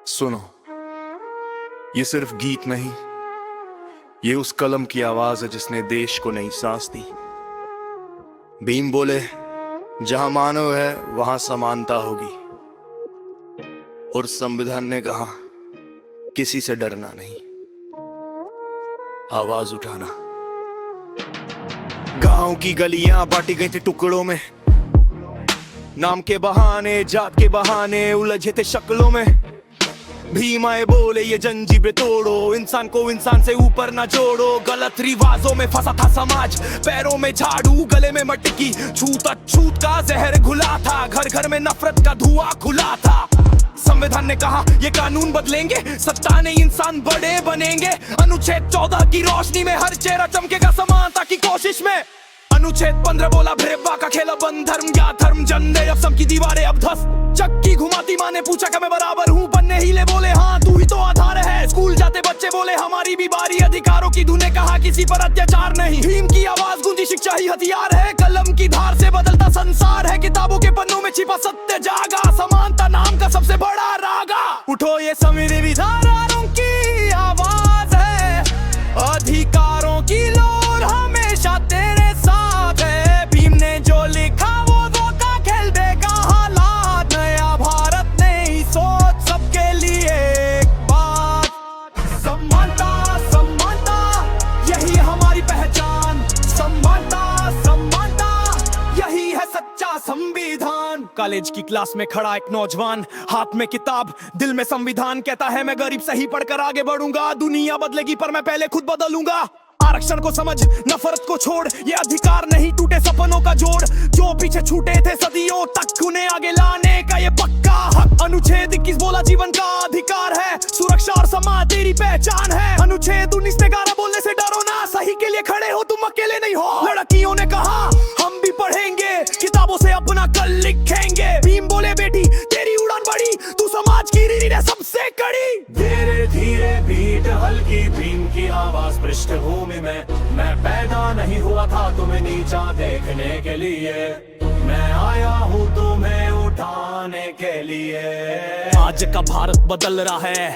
सुनो, ये सिर्फ गीत नहीं, ये उस कलम की आवाज है जिसने देश को नई सांस दी। भीम बोले, जहां मानव है वहां समानता होगी, और संविधान ने कहा, किसी से डरना नहीं, आवाज उठाना। गांव की गलियां बांटी गई थी टुकड़ों में, नाम के बहाने, जात के बहाने उलझे थे शक्लों में। भीम आए बोले, ये जंजीरें तोड़ो, इंसान को इंसान से ऊपर ना जोड़ो। गलत रिवाजों में फंसा था समाज, पैरों में झाड़ू, गले में मटकी, छूत अछूत का जहर घुला था, घर घर में नफरत का धुआं खुला था। संविधान ने कहा, ये कानून बदलेंगे, सत्ता नहीं इंसान बड़े बनेंगे। अनुच्छेद 14 की रोशनी में हर चेहरा चमकेगा समानता की कोशिश में। अनुच्छेद 15 बोला, भेदभाव का खेला बंद, धर्म या धर्म जंदे अब सब की दीवारें अब ध्वस्त। चक्की घुमाती माँ ने पूछा क्या मैं बराबर हूँ, बनने हिले बोले हाँ तू ही तो आधार है। स्कूल जाते बच्चे बोले हमारी भी बारी, अधिकारों की धुन ने कहा किसी पर अत्याचार नहीं। भीम की आवाज गूंजी, शिक्षा ही हथियार है, कलम की धार से बदलता संसार है। किताबों के पन्नों में छिपा सत्य जागा, समानता नाम का सबसे बड़ा रागा। उठो ये संविधानों की आवाज है, अधिकारों की लोर हमेशा तेरे साथ है। भीम ने जो लिखा वो धोखा खेल देगा हालात, नया भारत नई सोच सबके लिए एक बात। समानता समानता यही हमारी पहचान, समानता समानता यही है सच्चा संविधान। कॉलेज की क्लास में खड़ा एक नौजवान, हाथ में किताब, दिल में संविधान, कहता है मैं गरीब सही पढ़कर आगे बढ़ूंगा। दुनिया बदलेगी पर मैं पहले खुद बदलूंगा। आरक्षण को समझ, नफरत को छोड़, ये अधिकार नहीं टूटे सपनों का जोड़। जो पीछे छूटे थे सदियों तक, उन्हें आगे लाने का ये पक्का हक। अनुच्छेद 21 बोला जीवन का अधिकार है, सुरक्षा और समाज तेरी पहचान है। अनुच्छेद 19 ने कहा बोलने से डरो ना, सही के लिए खड़े हो तुम अकेले नहीं हो। लड़कियों ने कहा हम भी पढ़ेंगे, किताबों से अपना कल लिखेंगे। भीम बोले बेटी तेरी उड़ान बड़ी, तू समाज की रीढ़ है सबसे कड़ी। धीरे धीरे बीट हल्की, भीम की आवाज पृष्ठभूमि में। मैं पैदा नहीं हुआ था तुम्हें नीचा देखने के लिए, मैं आया हूँ तुम्हें उठाने के लिए। आज का भारत बदल रहा है,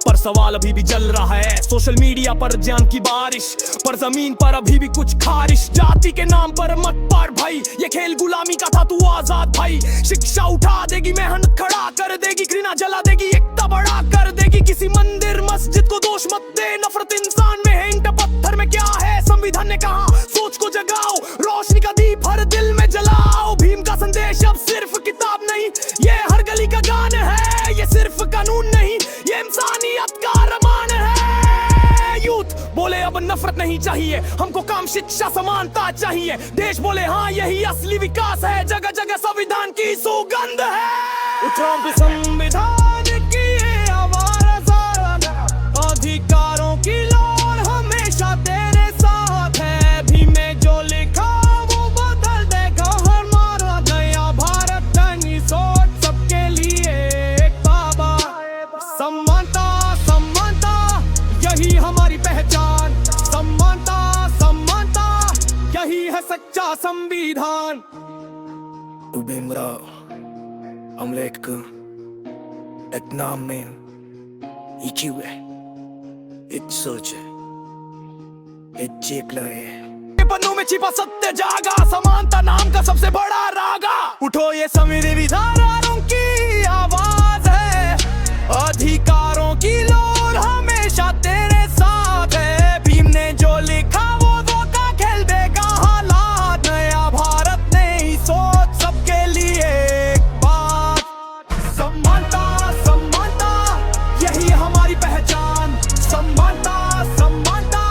पर सवाल अभी भी जल रहा है। सोशल मीडिया पर ज्ञान की बारिश, पर जमीन पर अभी भी कुछ खारिश। जाति के नाम पर मत पार भाई, ये खेल गुलामी का था, तू आजाद भाई। शिक्षा उठा देगी, मेहनत खड़ा कर देगी, घृणा जला देगी, एकता बड़ा कर देगी। किसी मंदिर मस्जिद को दोष मत दे, नफरत इंसान में है, ईंट पत्थर में क्या है। संविधान ने कहा सोच को जगाओ, रोशनी का दीप हर दिल में जलाओ। भीम का संदेश अब सिर्फ किताब नहीं, ये हर गली का गान है। ये सिर्फ कानून नहीं, ये इंसानियत का अरमान है। यूथ बोले अब नफरत नहीं चाहिए, हमको काम शिक्षा समानता चाहिए। देश बोले हाँ यही असली विकास है, जगह जगह संविधान की सुगंध है। उठो भी संविधान की ये आवाज, अधिकारों की लोर हमेशा तेरे साथ है। भीम ने जो लिखा वो बदल देगा हमारा नया भारत, नई सोच सबके लिए एक बाबा। समानता समानता यही हमारी पहचान, समानता समानता यही है सच्चा संविधान। भीमराव आंबेडकर एक नाम में EQ है, एक सोच है, एक चेक है। पन्नों में छिपा सत्य जागा, समानता नाम का सबसे बड़ा रागा। उठो ये संविधानों की आवाज है, अधिकारों की लोर हमेशा तेरे साथ है। भीम ने जो लिखा वो धोखा खेल देगा हालात, नया भारत नई सोच सबके लिए एक बात। समानता समानता यही हमारी पहचान, समानता समानता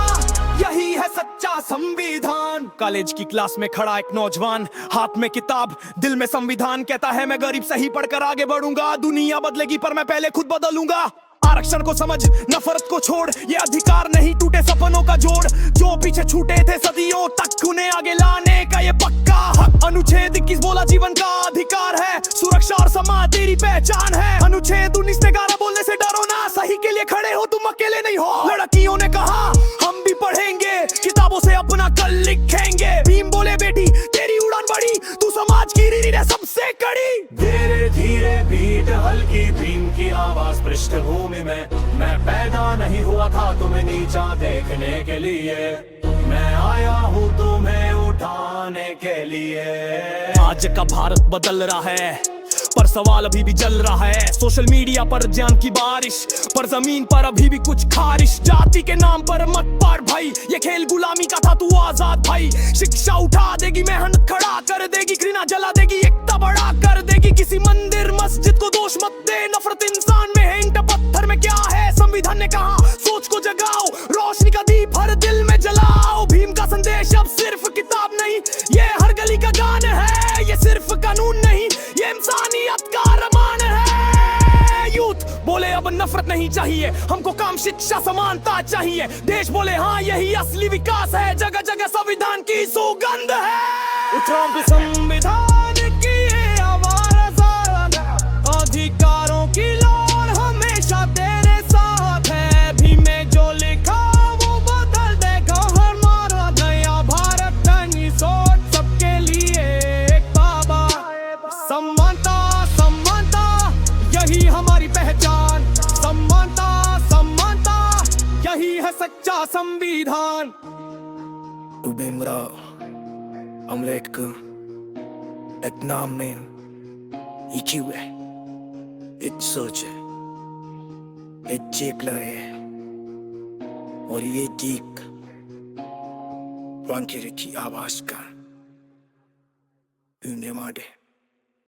यही है सच्चा संविधान। कॉलेज की क्लास में खड़ा एक नौजवान, हाथ में किताब, दिल में संविधान, कहता है मैं गरीब सही पढ़कर आगे बढ़ूंगा। दुनिया बदलेगी पर मैं पहले खुद बदलूंगा। आरक्षण को समझ, नफरत को छोड़, ये अधिकार नहीं टूटे सपनों का जोड़। जो पीछे छूटे थे सदियों तक, उन्हें आगे लाने का ये पक्का हक। अनुच्छेद 21 बोला जीवन का अधिकार है, सुरक्षा और समाज तेरी पहचान है। अनुच्छेद 19 ने कहा बोलने से डरो ना, सही के लिए खड़े हो तुम अकेले नहीं हो। लड़कियों ने कहा हम भी पढ़ेंगे, किताबों से अपना कल लिखेंगे। भीम बोले बेटी तेरी उड़ान बड़ी, तू समाज की रीढ़ है सबसे कड़ी। धीरे धीरे बीट हल्की, भीम की आवाज आवाज पृष्ठभूमि में। मैं पैदा नहीं हुआ था तुम्हें नीचा देखने के लिए, मैं आया हूँ तुम्हें उठाने के लिए। आज का भारत बदल रहा है पर सवाल अभी भी जल रहा है। सोशल मीडिया पर ज्ञान की बारिश, पर जमीन पर अभी भी कुछ खारिश। जाति के नाम पर मत पार भाई, ये खेल गुलामी का था, तू आजाद भाई। शिक्षा उठा देगी, मेहनत खड़ा कर देगी, घृणा जला देगी, एकता बड़ा कर देगी। किसी मंदिर मस्जिद को दोष मत दे, नफरत इंसान में है, ईंट पत्थर में क्या है। संविधान ने कहा सोच को जगाओ, रोशनी का दीप हर दिल में जलाओ। भीम का संदेश अब सिर्फ किताब नहीं, ये हर गली का गान है। ये सिर्फ कानून नहीं, ये इंसानियत का अरमान है। यूथ बोले अब नफरत नहीं चाहिए, हमको काम शिक्षा समानता चाहिए। देश बोले हाँ यही असली विकास है, जगह जगह संविधान की सुगंध है। उठाओ संविधान की ये आवाज, अधिकारों की लोर हमेशा तेरे साथ है। भीम में जो लिखा वो बदल देगा हमारा नया भारत। नई सोच सबके लिए एक बाबा, समानता समानता यही हमारी पहचान। समानता समानता यही है सच्चा संविधान। भीमराव अम्बेडकर एक नाम में एक ही है, एक सोच है, एक चेकला है, और ये ठीक वांकेरे की आवाज का यूने माडे।